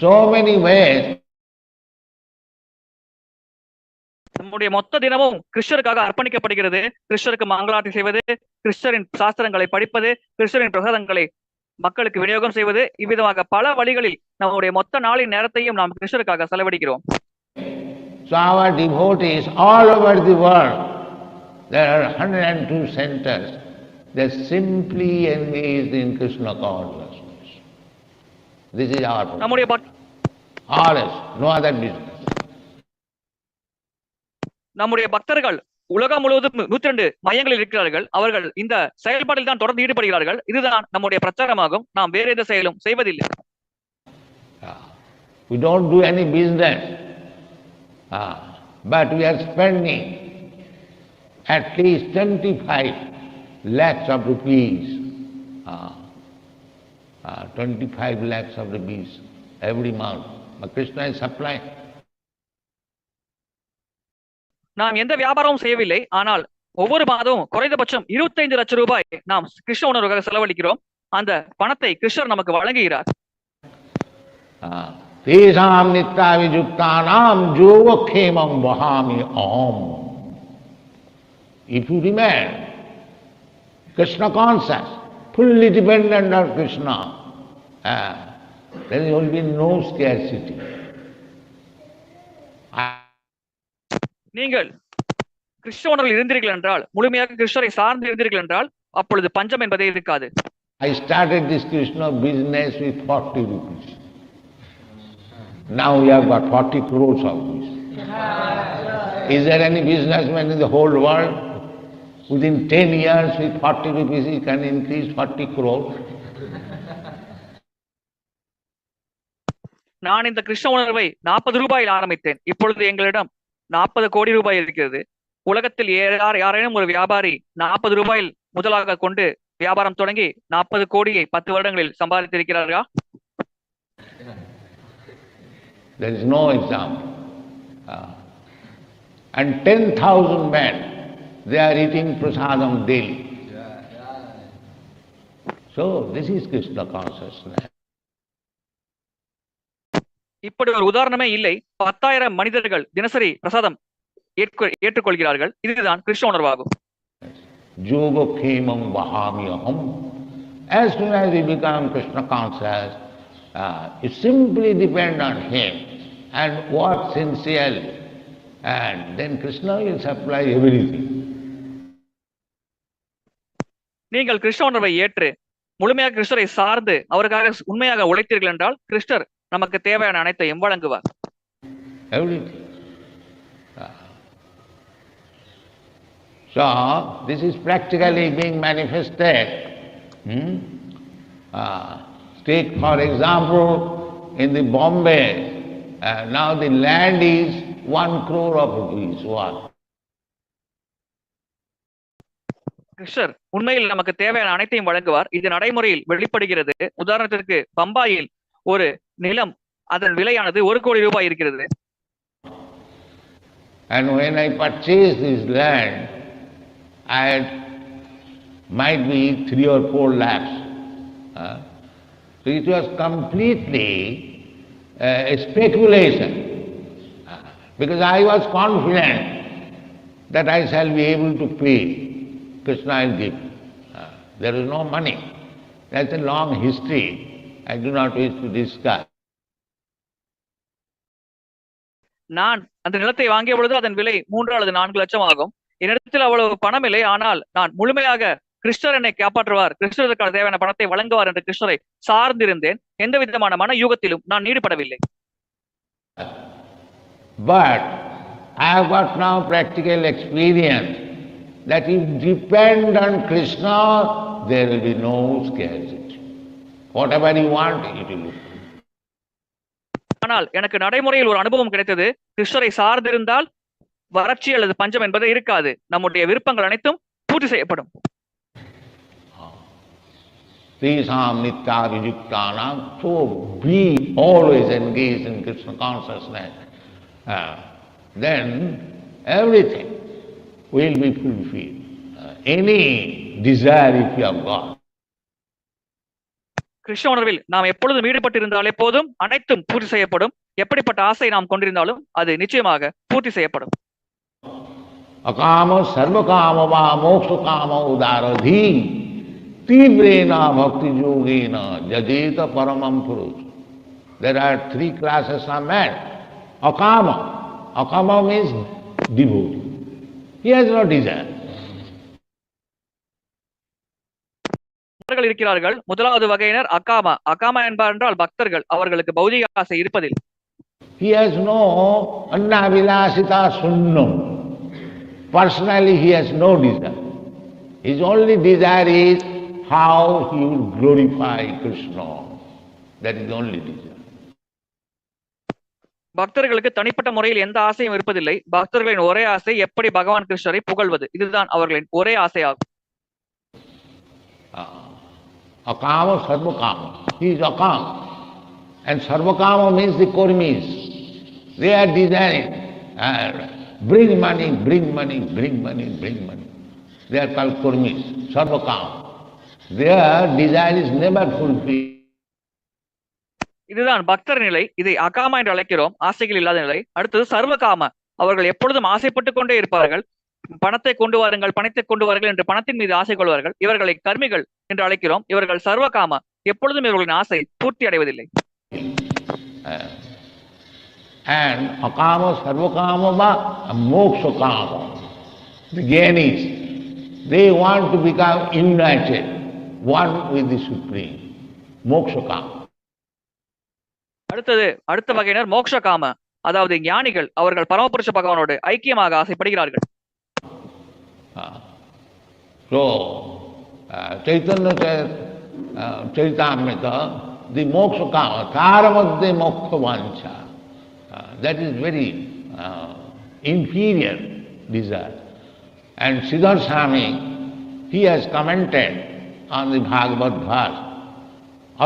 so many ways. நம்முடைய மொத்த தினமும் கிருஷ்ணருக்காக அர்ப்பணிக்கப்படுகிறது. கிருஷ்ணருக்கு மங்களாட்டி செய்வது, கிருஷ்ணரின் சாஸ்திரங்களை படிப்பது, கிருஷ்ணரின் பிரசாதங்களை மக்களுக்கு விநியோகம் செய்வது, இவ்விதமாக பல வழிகளில் நம்முடைய மொத்த நாளின் நேரத்தையும் நாம் கிருஷ்ணருக்காக செலவழிக்கிறோம். So our devotees all over the world, there are 102 centers, they simply engaged in Krishna consciousness. This is our நம்முடைய problem. All else, no other business. நம்முடைய பக்தர்கள் உலகம் முழுவதும் 102 மையங்களில் இருக்கிறார்கள். அவர்கள் இந்த செயல்பாட்டில் தான் தொடர்ந்து ஈடுபடுகிறார்கள். இதுதான் நம்முடைய பிரச்சாரமாகும். நாம் வேற எந்த செயலும் செய்வதில்லை. We don't do any business, but we are spending at least 25 lakhs of rupees, 25 lakhs of rupees every month. But Krishna is supplying. நாம் எந்த வியாபாரமும் செய்யவில்லை. ஆனால் ஒவ்வொரு மாதமும் குறைந்தபட்சம் 25 லட்சம் ரூபாய் நாம் கிருஷ்ண உணர்வுக்காக செலவழிக்கிறோம். அந்த பணத்தை கிருஷ்ணர் நமக்கு வழங்குகிறார். Tesam nityavijuktanam yogakhemam vahami aham. If you remain Krishna conscious, fully dependent on Krishna, there will be no scarcity. நீங்கள் கிருஷ்ண உணர்வில் இருந்தீர்கள் என்றால், முழுமையாக கிருஷ்ணரை சார்ந்து இருந்தீர்கள் என்றால், அப்பொழுது பஞ்சம் என்பதே இருக்காது. I started this Krishna business with 40 rupees. Now we have got 40 crores of rupees. Is there any businessman in the whole world within 10 years with 40 rupees he can increase 40 crores? நான் இந்த கிருஷ்ண உணர்வை 40 ரூபாயில் ஆரம்பித்தேன். இப்பொழுது எங்களிடம் 40 கோடி ரூபாய் இருக்கிறது. உலகத்தில் யாரேனும் ஒரு வியாபாரி 40 ரூபாயில் முதலாக கொண்டு வியாபாரம் தொடங்கி 40 கோடியை 10 வருடங்களில் சம்பாதித்திருக்கிறார்களா? There is no example. And 10,000 men, they are eating prasadam daily. So this is Krishna consciousness. இப்படி ஒரு உதாரணமே இல்லை. 10,000 மனிதர்கள் தினசரி பிரசாதம் ஏற்றுக்கொள்கிறார்கள். இதுதான் Krishna உணர்வாகும். Yogakhemam vahamyaham. As soon as we become Krishna conscious, you simply depend on Him and work sincerely, and then Krishna will supply everything. நீங்கள் கிருஷ்ண உணர்வை ஏற்று முழுமையாக கிருஷ்ணரை சார்ந்து அவருக்காக உண்மையாக உழைத்தீர்கள் என்றால் கிருஷ்ணர் நமக்கு தேவையான அனைத்தையும் வழங்குவார். Everything. So this is practically being manifested. Take for example in the Bombay, now the land is 1 crore of rupees worth. கிருஷ்ணர் உண்மையில் நமக்கு தேவையான அனைத்தையும் வழங்குவார். இது நடைமுறையில் வெளிப்படுகிறது. உதாரணத்திற்கு பம்பாயில் ஒரு நிலம், அதன் விலையானது 1 கோடி ரூபாய் இருக்கிறது. And when I purchased this land, I had might be 3 or 4 lakhs. So it was completely a speculation, because I was confident that I shall be able to pay. Krishna will give. There is no money. That's a long history. I do not wish to discuss. நான் அந்த நிலத்தை வாங்கிய பொழுது அதன் விலை 3 அல்லது 4 லட்சம் ஆகும். என்னிடத்தில் அவ்வளவு பணம் இல்லை. ஆனால் நான் முழுமையாக கிருஷ்ணர் என்னை காப்பாற்றுவார், கிருஷ்ணருக்கான தேவையான பணத்தை வழங்குவார் என்று கிருஷ்ணரை சார்ந்திருந்தேன். எந்த விதமான மன யூகத்திலும் நான் ஈடுபடவில்லை. But I have got now practical experience that if you depend on Krishna, there will be no scarcity. Whatever you want, it will be. ஆனால் எனக்கு நடைமுறையில் ஒரு அனுபவம் கிடைத்தது. கிருஷ்ணரை சார்ந்திருந்தால் வறட்சி அல்லது பஞ்சம் என்பது இருக்காது. நம்முடைய விருப்பங்கள் அனைத்தும் பூர்த்தி செய்யப்படும். Tesam nityavijuktanam. So be always engaged in Krishna consciousness. Then everything will be fulfilled. Any desire if you have got. Krishna உணர்வில் நாம் எப்பொழுதும் ஈடுபட்டிருந்தாலே போதும், அனைத்தும் பூர்த்தி செய்யப்படும். எப்படிப்பட்ட ஆசை நாம் கொண்டிருந்தாலும் அது நிச்சயமாக பூர்த்தி செய்யப்படும். Akama sarvakama va mokshakama udaradhi tivrena bhakti yogena jajeta paramam purush. There are 3 classes of men. Akama. Akama means devotee. He has no desire. வகையினர் இருக்கிறார்கள். முதலாவது வகையினர் அகாமா. அகாமா என்றால் பக்தர்கள். அவர்களுக்கு பௌதிக ஆசை இருப்பதில்லை. He has no annavilasita sunnam. Personally he has no desire. His only desire is how he will glorify Krishna. That is the only desire. பக்தர்களுக்கு தனிப்பட்ட முறையில் எந்த ஆசையும் இருப்பதில்லை. பக்தர்களின் ஒரே ஆசை எப்படி பகவான் கிருஷ்ணரை புகழ்வது. இதுதான் அவர்களின் ஒரே ஆசையாகும். Akama sarvakama. He is akama. And sarvakama means the kurmis. They are desiring. Bring money, bring money, bring money, bring money. They are called kurmis. Sarvakama. Their desire is never fulfilled. இதுதான் பக்தர் நிலை. இதை அகாமா என்று அழைக்கிறோம், ஆசைகள் இல்லாத நிலை. அடுத்தது சர்வகாம. அவர்கள் எப்பொழுதும் ஆசைப்பட்டுக் கொண்டே இருப்பார்கள். பணத்தை கொண்டு வாருங்கள், பணத்தை கொண்டு வாருங்கள் என்று பணத்தின் மீது ஆசை கொள்வார்கள். இவர்களை கர்மிகள் என்று அழைக்கிறோம். இவர்கள் சர்வகாம. எப்பொழுதும் இவர்களின் ஆசை பூர்த்தி அடைவதில்லை. And akama sarvakama va moksha kama. The jnanies, they want to become united, one with the Supreme. Moksha kama. அடுத்த வகையினர் மோக்ஷ காம. அதாவது ஞானிகள். அவர்கள் பரமபுருஷ பகவானோடு ஐக்கியமாக ஆசைப்படுகிறார்கள். So Chaitanya Charitamrita, the moksha kama, taramadde moksha vancha, that is very inferior desire. And Siddhar Swami, he has commented on the Bhagavad verse,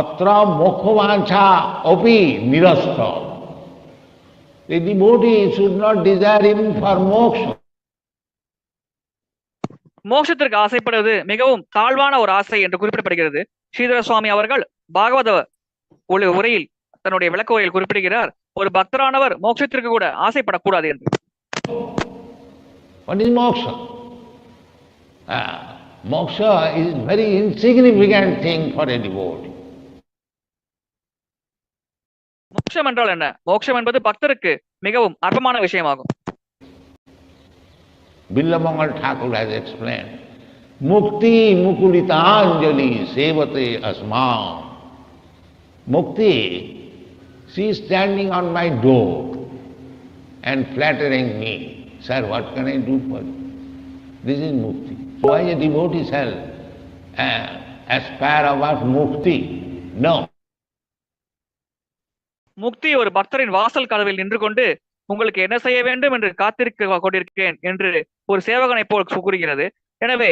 Atra mokkhavancha api nirastha. The devotee should not desire even for moksha. மோட்சத்திற்கு ஆசைப்படுவது மிகவும் தாழ்வான ஒரு ஆசை என்று குறிப்பிடப்படுகிறது. ஸ்ரீதர சுவாமி அவர்கள் பாகவத உரையில் தன்னுடைய விளக்க உரையில் குறிப்பிடுகிறார், ஒரு பக்தரானவர் மோட்சத்திற்கு கூட ஆசைப்படக்கூடாது என்று. What is moksha? Moksha is very insignificant thing for a devotee. மோட்சம் என்றால் என்ன? மோட்சம் என்பது பக்தருக்கு மிகவும் அற்பமான விஷயமாகும். Billamangal Thakur has explained, Mukti Mukulitanjali Sevate Asmam. Mukti, she is standing on my door and flattering me. Sir, what can I do for you? This is Mukti. Why a devotee shall aspire about Mukti? No. முக்தி ஒரு பக்தரின் வாசல் கதவில் நின்று கொண்டு உங்களுக்கு என்ன செய்ய வேண்டும் என்று காத்திருக்க கொண்டிருக்கிறேன் என்று ஒரு சேவகனை போல் கூறுகிறது. எனவே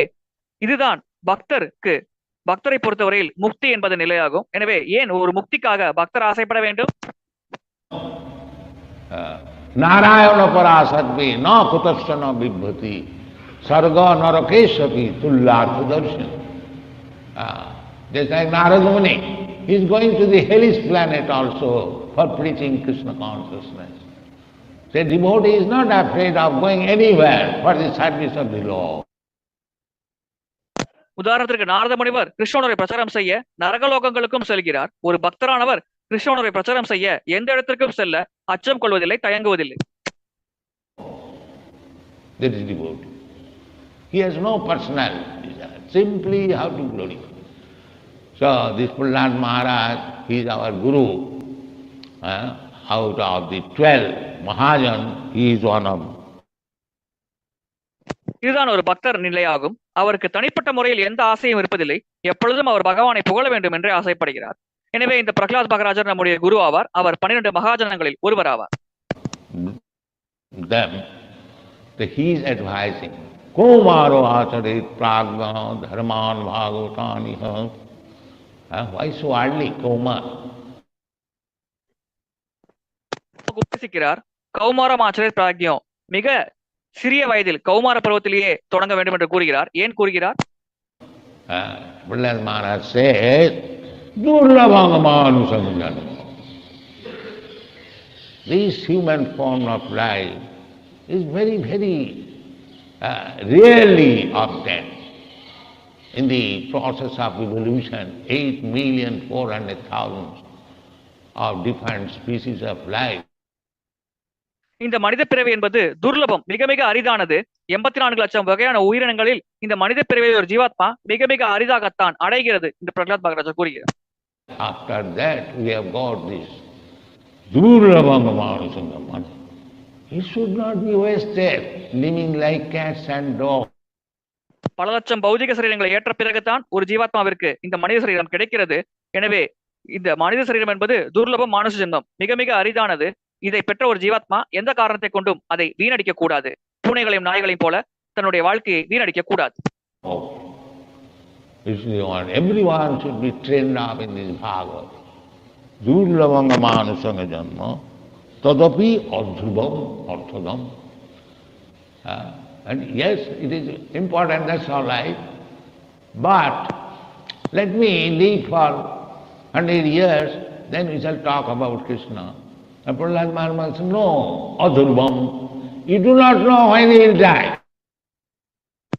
இதுதான் பக்தரை பொறுத்தவரையில் முக்தி என்பது நிலையாகும். எனவே ஏன் ஒரு முக்திக்காக பக்தர் ஆசைப்பட வேண்டும்? நாராயண பராசத்வே ந குதஸ்ன பிப்பதி சர்க நரகேஷபி துல்லார்த்த Darshan. Just like Narada Muni, he is going to the hellish planet also for preaching Krishna consciousness. The devotee is not afraid of going anywhere for the service of the Lord. உதாரணத்திற்கு நாரத முனிவர் கிருஷ்ணனுரை பிரச்சாரம் செய்ய நரகலோகங்களுக்கும் செல்கிறார். ஒரு பக்தரானவர் கிருஷ்ணனுரை பிரச்சாரம் செய்ய எந்த இடத்திற்கும் செல்ல அச்சம் கொள்வதில்லை, தயங்குவதில்லை. That is devotee. He has no personal desire, simply how to glorify. So this Prahlad Maharaj, he is our guru. Out of the 12 Mahajan, he is one of them. இதுதான் ஒரு பக்தர் நிலையாகும். அவருக்கு தனிப்பட்ட முறையில் எந்த ஆசையும் இருப்பதில்லை. எப்பொழுதும் அவர் பகவானை புகழ வேண்டும் என்று ஆசைப்படுகிறார். எனவே இந்த பிரகலாத் மகாராஜர் நம்முடைய குரு ஆவார். அவர் 12 மகாஜனங்களில் ஒருவர் ஆவார். Them, he is advising, Komaro acharit pragva dharman bhagavataniha. Why so early, Komar? உபதேசிக்கிறார். கௌமாரம் ஆச்சரிய பிராக்ஞம், மிக சிறிய வயதில் கௌமார பருவத்திலேயே தொடங்க வேண்டும் என்று கூறுகிறார். ஏன் கூறுகிறார்? Prahlad Maharaj says, Durlabhangamanusangana. This human form of life is very, very rarely obtained. In the process of evolution, 8,400,000 of different species of life. இந்த மனித பிறவி என்பது துர்லபம், மிக மிக அரிதானது. 84 லட்சம் வகையான உயிரினங்களில் இந்த மனித பிறவியை ஒரு ஜீவாத்மா மிக மிக அரிதாகத்தான் அடைகிறது என்று பிரகலாத் மகாராஜர் கூறுகிறார். After that we have got this Durlabanga Manusangam. It should not be wasted, living like cats and dogs. பல லட்சம் பௌதிக சரீரங்களை ஏற்ற பிறகுதான் ஒரு ஜீவாத்மாவிற்கு இந்த மனித சரீரம் கிடைக்கிறது. எனவே இந்த மனித சரீரம் என்பது துர்லபம், மானுஷ ஜென்மம், மிக மிக அரிதானது. இதை பெற்ற ஒரு ஜீவாத்மா எந்த காரணத்தை கொண்டும் அதை வீணடிக்க கூடாது. பூனைகளையும் நாய்களையும் போல தன்னுடைய வாழ்க்கையை வீணடிக்க கூடாது. Everyone should be trained up in this Bhagavad. Durlavanga manusanga janma tadapi adhruvam arthadam. And yes, it is important, that's all right. But let me live for 100 years, then we shall talk about Krishna. And Prabhupada Maharaj said, no, adhruvam. You do not know when he will die.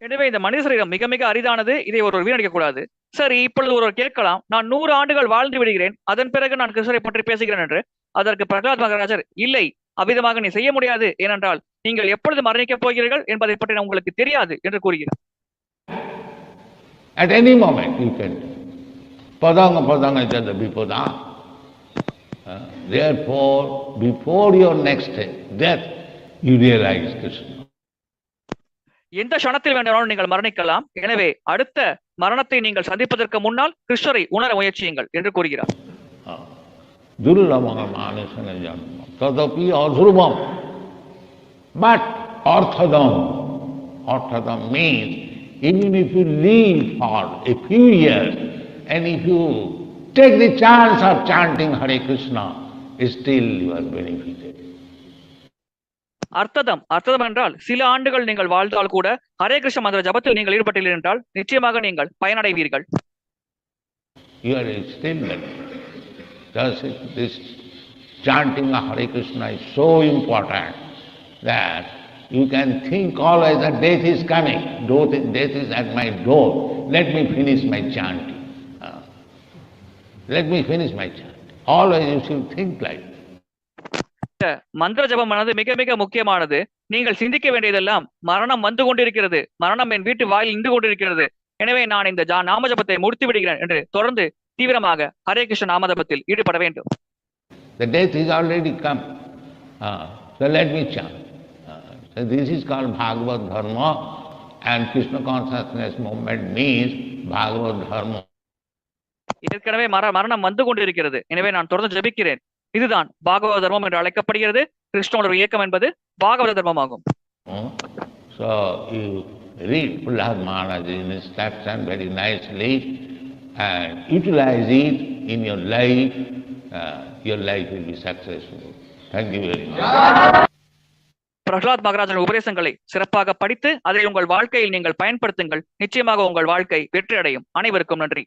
எனவே இந்த மனித சரீரம் மிக மிக அரிதானது, இதை ஒரு வீணடிக்க கூடாது. சரி, இப்பொழுது ஒருவர் கேட்கலாம், நான் 100 ஆண்டுகள் வாழ்ந்து விடுகிறேன், அதன் பிறகு நான் கிருஷ்ணரை பற்றி பேசுகிறேன் என்று. அதற்கு பிரகலாத் மகாராஜர், இல்லை, அவ்விதமாக நீ செய்ய முடியாது. ஏனென்றால் நீங்கள் எப்பொழுது மரணிக்கப் போகிறீர்கள் என்பதை பற்றி உங்களுக்கு தெரியாது என்று கூறுகிறார். At any moment you can. Padanga padanga jada vipada. Therefore, before your next death, you realize Krishna. எந்த க்ஷணத்தில் வேண்டாலும் நீங்கள் மரணிக்கலாம். எனவே அடுத்த மரணத்தை நீங்கள் சந்திப்பதற்கு முன்னால் கிருஷ்ணரை உணர முயற்சியுங்கள் என்று கூறுகிறார். Tadapi adhruvam. But arthadam. Arthadam means even if you live for a few years and if you take the chance of chanting Hare Krishna, still you are benefited. அர்த்தம் என்றால் சில ஆண்டுகள் நீங்கள் வாழ்ந்தால் கூட ஹரே கிருஷ்ண மந்திர ஜபத்தில் நீங்கள் ஈடுபட்டீர்கள் என்றால் நிச்சயமாக நீங்கள் பயனடைவீர்கள். You are still benefited. This chanting of Hare Krishna is so important that you can think always that death is coming, death is at my door, let me finish my chanting. Let me finish my chanting. Always you should think like that. மந்திர ஜபமானது மிக மிக முக்கியமானது. நீங்கள் சிந்திக்க வேண்டியதெல்லாம் மரணம் வந்து கொண்டிருக்கிறது, மரணம் என் வீட்டு வாயில் நின்று கொண்டிருக்கிறது, எனவே நான் இந்த நாம ஜபத்தை முடித்து விடுகிறேன் என்று தொடர்ந்து தீவிரமாக ஹரே கிருஷ்ண நாம ஜபத்தில் ஈடுபட வேண்டும். The death is already come. So let me chant. So this is called Bhagavad Dharma, and Krishna consciousness movement means Bhagavad Dharma. ஏற்கனவே மரணம் வந்து கொண்டிருக்கிறது, எனவே நான் தொடர்ந்து ஜபிக்கிறேன். இதுதான் பாகவத தர்மம் என்று அழைக்கப்படுகிறது. கிருஷ்ணோட இயக்கம் என்பது பாகவத தர்மமாகும். So you read Prabhupada Maharaj's instruction very nicely and utilize it in your life. Your life will be successful. Thank you very much. Pralhad மகாராஜன் உபதேசங்களை சிறப்பாக படித்து அதை உங்கள் வாழ்க்கையில் நீங்கள் பயன்படுத்துங்கள். நிச்சயமாக உங்கள் வாழ்க்கை வெற்றி அடையும். அனைவருக்கும் நன்றி.